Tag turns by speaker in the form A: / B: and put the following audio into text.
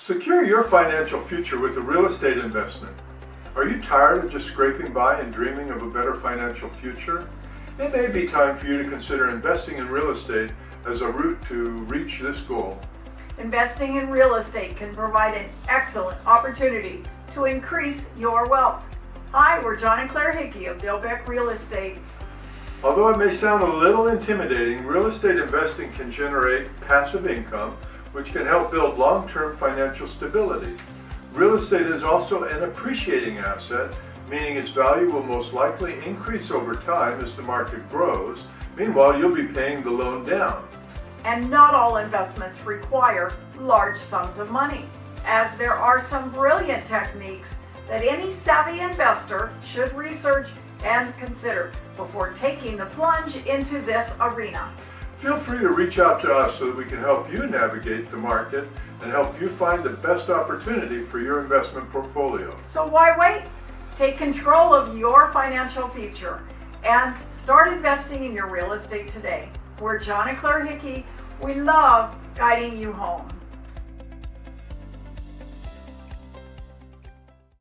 A: Secure your financial future with a real estate investment. Are you tired of just scraping by and dreaming of a better financial future? It may be time for you to consider investing in real estate as a route to reach this goal.
B: Investing in real estate can provide an excellent opportunity to increase your wealth. Hi, we're John and Claire Hickey of Dilbeck Real Estate.
A: Although it may sound a little intimidating, real estate investing can generate passive income, which can help build long-term financial stability. Real estate is also an appreciating asset, meaning its value will most likely increase over time as the market grows. Meanwhile, you'll be paying the loan down.
B: And not all investments require large sums of money, as there are some brilliant techniques that any savvy investor should research and consider before taking the plunge into this arena.
A: Feel free to reach out to us so that we can help you navigate the market and help you find the best opportunity for your investment portfolio.
B: So why wait? Take control of your financial future and start investing in your real estate today. We're John and Claire Hickey. We love guiding you home.